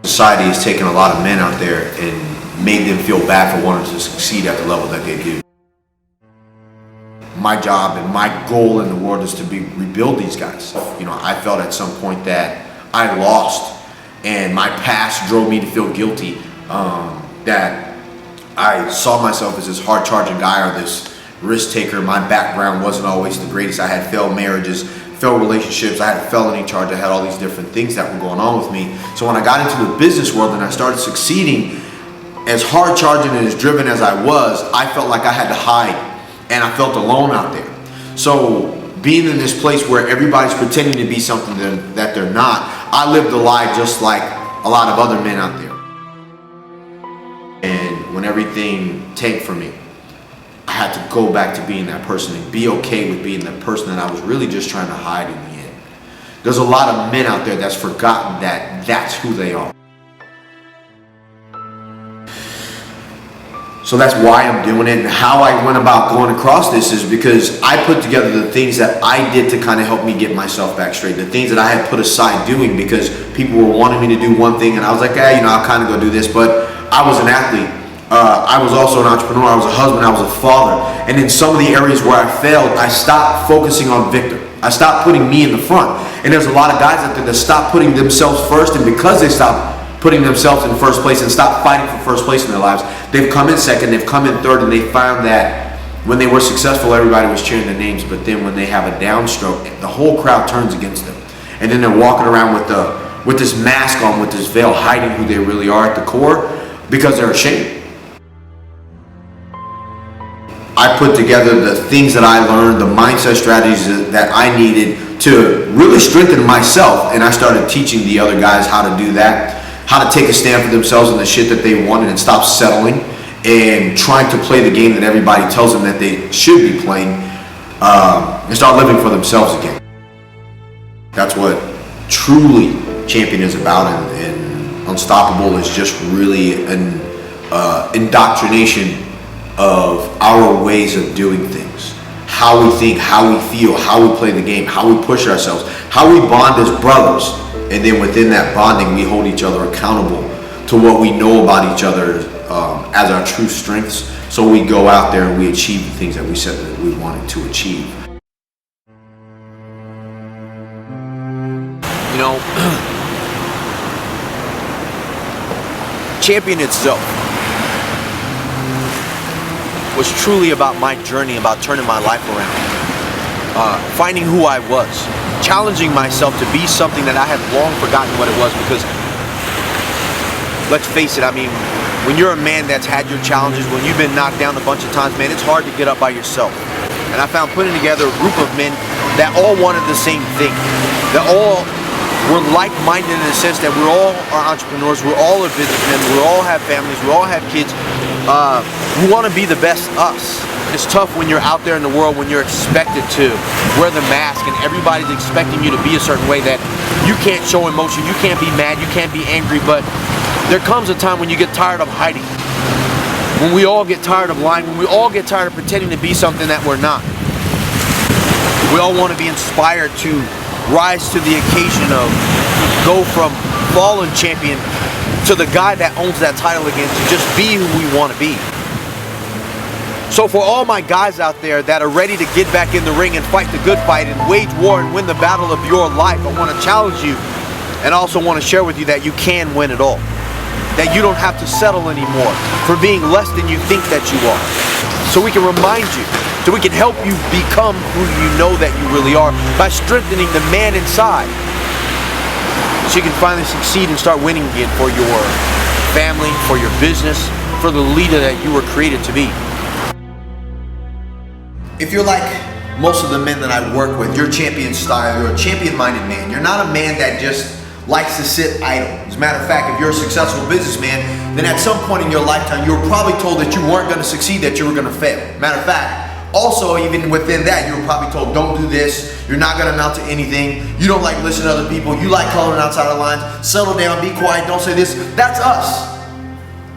Society has taken a lot of men out there and made them feel bad for wanting to succeed at the level that they do. My job and my goal in the world is to rebuild these guys. You know, I felt at some point that I lost, and my past drove me to feel guilty, that I saw myself as this hard-charging guy or this risk taker. My background wasn't always the greatest. I had failed marriages, failed relationships, I had a felony charge, I had all these different things that were going on with me. So when I got into the business world and I started succeeding, as hard-charging and as driven as I was, I felt like I had to hide, and I felt alone out there. So being in this place where everybody's pretending to be something that they're not, I lived a lie just like a lot of other men out there. And when everything tanked for me, I had to go back to being that person and be okay with being the person that I was really just trying to hide in the end. There's a lot of men out there that's forgotten that that's who they are. So that's why I'm doing it, and how I went about going across this is because I put together the things that I did to kind of help me get myself back straight, the things that I had put aside doing because people were wanting me to do one thing, and I was like, hey, you know, I'll kind of go do this, but I was an athlete. I was also an entrepreneur, I was a husband, I was a father, and in some of the areas where I failed, I stopped focusing on Victor. I stopped putting me in the front, and there's a lot of guys out there that stopped putting themselves first, and because they stopped putting themselves in first place and stopped fighting for first place in their lives, they've come in second, they've come in third, and they found that when they were successful, everybody was cheering their names, but then when they have a downstroke, the whole crowd turns against them, and then they're walking around with this mask on, with this veil, hiding who they really are at the core because they're ashamed. I put together the things that I learned, the mindset strategies that I needed to really strengthen myself, and I started teaching the other guys how to do that, how to take a stand for themselves and the shit that they wanted and stop settling and trying to play the game that everybody tells them that they should be playing, and start living for themselves again. That's what truly champion is about, and Unstoppable is just really an indoctrination of our ways of doing things, how we think, how we feel, how we play the game, how we push ourselves, how we bond as brothers, and then within that bonding we hold each other accountable to what we know about each other as our true strengths, so we go out there and we achieve the things that we said that we wanted to achieve. You know, champion itself was truly about my journey, about turning my life around, finding who I was, challenging myself to be something that I had long forgotten what it was, because let's face it, I mean, when you're a man that's had your challenges, when you've been knocked down a bunch of times, man, it's hard to get up by yourself. And I found putting together a group of men that all wanted the same thing, that all were like-minded in the sense that we all are entrepreneurs, we all are businessmen, we all have families, we all have kids. We want to be the best us. It's tough when you're out there in the world, when you're expected to wear the mask and everybody's expecting you to be a certain way, that you can't show emotion, you can't be mad, you can't be angry, but there comes a time when you get tired of hiding, when we all get tired of lying, when we all get tired of pretending to be something that we're not. We all want to be inspired to rise to the occasion of go from fallen champion to the guy that owns that title again, to just be who we want to be. So for all my guys out there that are ready to get back in the ring and fight the good fight and wage war and win the battle of your life, I want to challenge you, and also want to share with you that you can win it all. That you don't have to settle anymore for being less than you think that you are. So we can remind you, so we can help you become who you know that you really are by strengthening the man inside, so you can finally succeed and start winning again for your family, for your business, for the leader that you were created to be. If you're like most of the men that I work with, you're champion style, you're a champion-minded man. You're not a man that just likes to sit idle. As a matter of fact, if you're a successful businessman, then at some point in your lifetime, you were probably told that you weren't going to succeed, that you were going to fail. Matter of fact, also, even within that, you were probably told, don't do this, you're not gonna amount to anything, you don't like listening to other people, you like coloring outside the lines, settle down, be quiet, don't say this. That's us.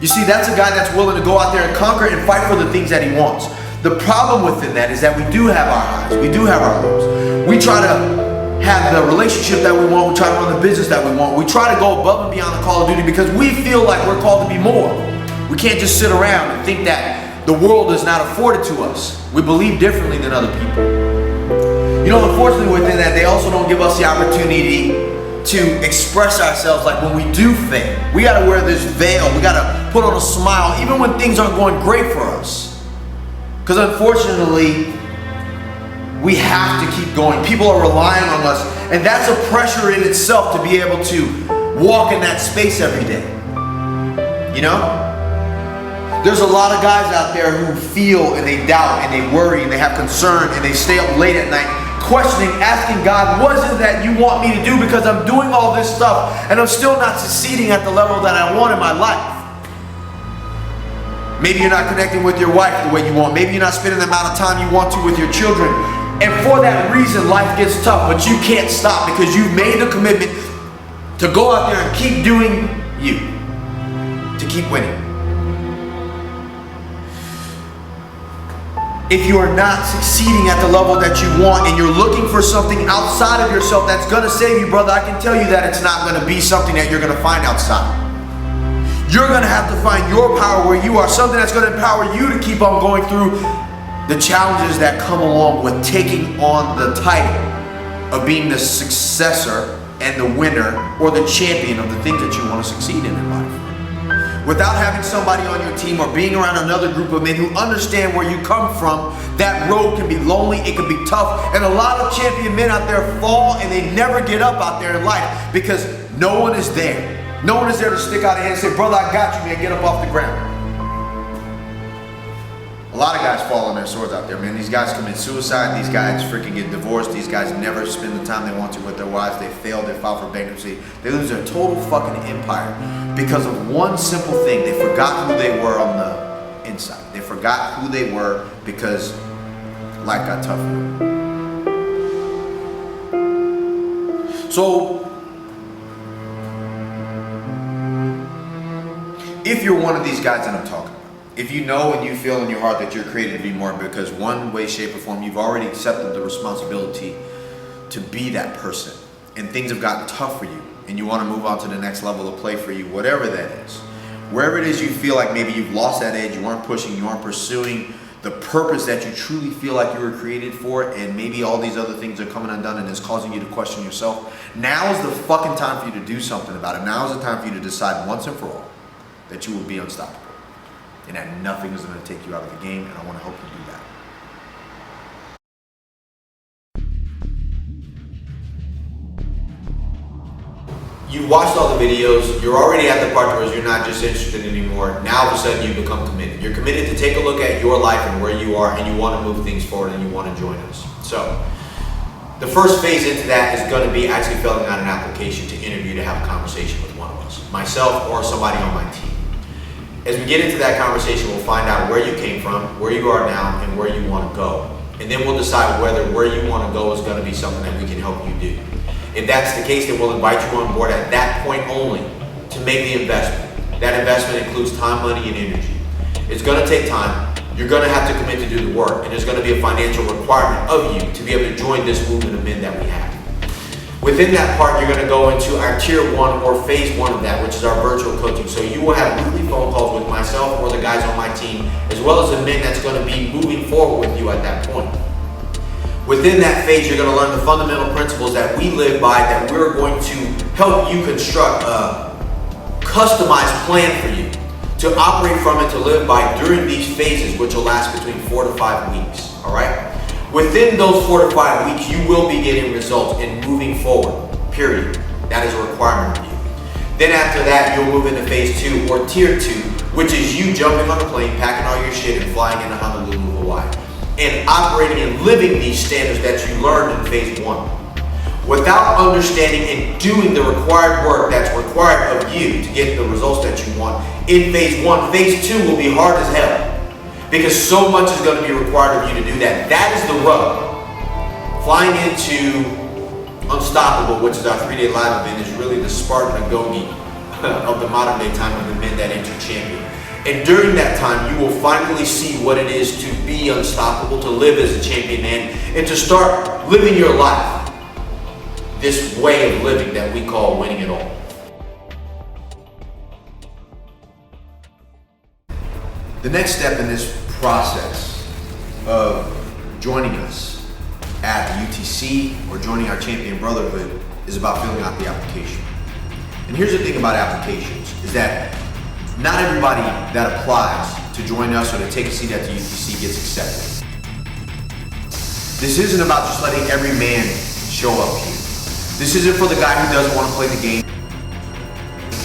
You see, that's a guy that's willing to go out there and conquer and fight for the things that he wants. The problem within that is that we do have our highs, we do have our lows. We try to have the relationship that we want. We try to run the business that we want. We try to go above and beyond the call of duty because we feel like we're called to be more. We can't just sit around and think that the world is not afforded to us. We believe differently than other people. You know, unfortunately within that, they also don't give us the opportunity to express ourselves. Like when we do fail, we gotta wear this veil. We gotta put on a smile even when things aren't going great for us. Because unfortunately, we have to keep going. People are relying on us, and that's a pressure in itself to be able to walk in that space every day. You know? There's a lot of guys out there who feel and they doubt and they worry and they have concern and they stay up late at night questioning, asking God, what is it that you want me to do, because I'm doing all this stuff and I'm still not succeeding at the level that I want in my life. Maybe you're not connecting with your wife the way you want. Maybe you're not spending the amount of time you want to with your children. And for that reason, life gets tough, but you can't stop because you've made the commitment to go out there and keep doing you, to keep winning. If you are not succeeding at the level that you want and you're looking for something outside of yourself that's going to save you, brother, I can tell you that it's not going to be something that you're going to find outside. You're going to have to find your power where you are, something that's going to empower you to keep on going through the challenges that come along with taking on the title of being the successor and the winner or the champion of the things that you want to succeed in life. Without having somebody on your team or being around another group of men who understand where you come from, that road can be lonely, it can be tough, and a lot of champion men out there fall and they never get up out there in life because no one is there. No one is there to stick out a hand and say, brother, I got you, man, get up off the ground. A lot of guys fall on their swords out there, man. These guys commit suicide. These guys freaking get divorced. These guys never spend the time they want to with their wives. They fail. They file for bankruptcy. They lose their total fucking empire because of one simple thing. They forgot who they were on the inside. They forgot who they were because life got tough for them. So, if you're one of these guys that I'm talking about, if you know and you feel in your heart that you're created to be more because one way, shape, or form, you've already accepted the responsibility to be that person, and things have gotten tough for you, and you want to move on to the next level of play for you, whatever that is, wherever it is you feel like maybe you've lost that edge, you aren't pushing, you aren't pursuing the purpose that you truly feel like you were created for, and maybe all these other things are coming undone and it's causing you to question yourself, now is the fucking time for you to do something about it. Now is the time for you to decide once and for all that you will be unstoppable. And that nothing is going to take you out of the game, and I want to help you do that. You watched all the videos, you're already at the part where you're not just interested anymore. Now all of a sudden you become committed. You're committed to take a look at your life and where you are, and you want to move things forward and you want to join us. So, the first phase into that is going to be actually filling out an application to interview, to have a conversation with one of us, myself or somebody on my team. As we get into that conversation, we'll find out where you came from, where you are now, and where you want to go. And then we'll decide whether where you want to go is going to be something that we can help you do. If that's the case, then we'll invite you on board at that point only to make the investment. That investment includes time, money, and energy. It's going to take time. You're going to have to commit to do the work, and there's going to be a financial requirement of you to be able to join this movement of men that we have. Within that part, you're going to go into our tier 1 or phase 1 of that, which is our virtual coaching. So you will have weekly phone calls with myself or the guys on my team, as well as the men that's going to be moving forward with you at that point. Within that phase, you're going to learn the fundamental principles that we live by, that we're going to help you construct a customized plan for you to operate from and to live by during these phases, which will last between 4 to 5 weeks. All right? Within those 4 to 5 weeks, you will be getting results and moving forward, period. That is a requirement of you. Then after that, you'll move into phase 2 or tier 2, which is you jumping on a plane, packing all your shit and flying into Honolulu, Hawaii, and operating and living these standards that you learned in phase 1. Without understanding and doing the required work that's required of you to get the results that you want in phase 1, phase 2 will be hard as hell. Because so much is going to be required of you to do that. That is the rub. Flying into Unstoppable, which is our 3-day live event, is really the Spartan Agogi of the modern day time of the men that enter champion. And during that time, you will finally see what it is to be unstoppable, to live as a champion man, and to start living your life. this way of living that we call winning it all. The next step in this process of joining us at the UTC or joining our Champion Brotherhood is about filling out the application. And here's the thing about applications, is that not everybody that applies to join us or to take a seat at the UTC gets accepted. This isn't about just letting every man show up here. This isn't for the guy who doesn't want to play the game.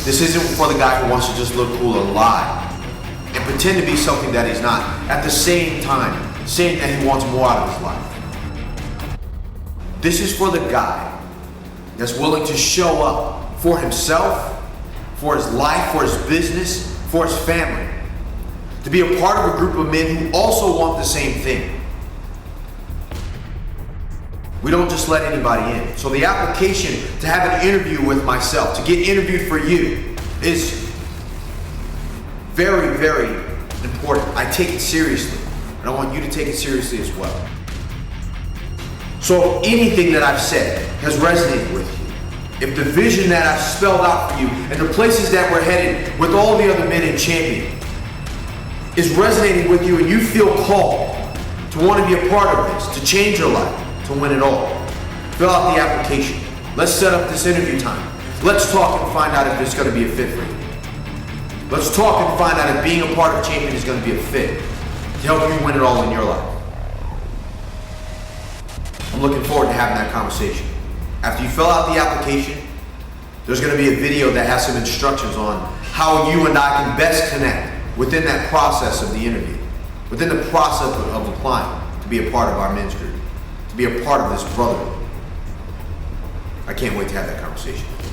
This isn't for the guy who wants to just look cool and lie and pretend to be something that he's not. At the same time, saying that he wants more out of his life. This is for the guy that's willing to show up for himself, for his life, for his business, for his family. To be a part of a group of men who also want the same thing. We don't just let anybody in. So the application to have an interview with myself, to get interviewed for you, is very, very important. I take it seriously, and I want you to take it seriously as well. So if anything that I've said has resonated with you, if the vision that I've spelled out for you and the places that we're headed with all the other men in Champion is resonating with you and you feel called to want to be a part of this, to change your life, to win it all, fill out the application. Let's set up this interview time. Let's talk and find out if it's going to be a fit for you. Let's talk and find out if being a part of Champion is going to be a fit to help you win it all in your life. I'm looking forward to having that conversation. After you fill out the application, there's going to be a video that has some instructions on how you and I can best connect within that process of the interview, within the process of applying to be a part of our men's group, to be a part of this brotherhood. I can't wait to have that conversation with you.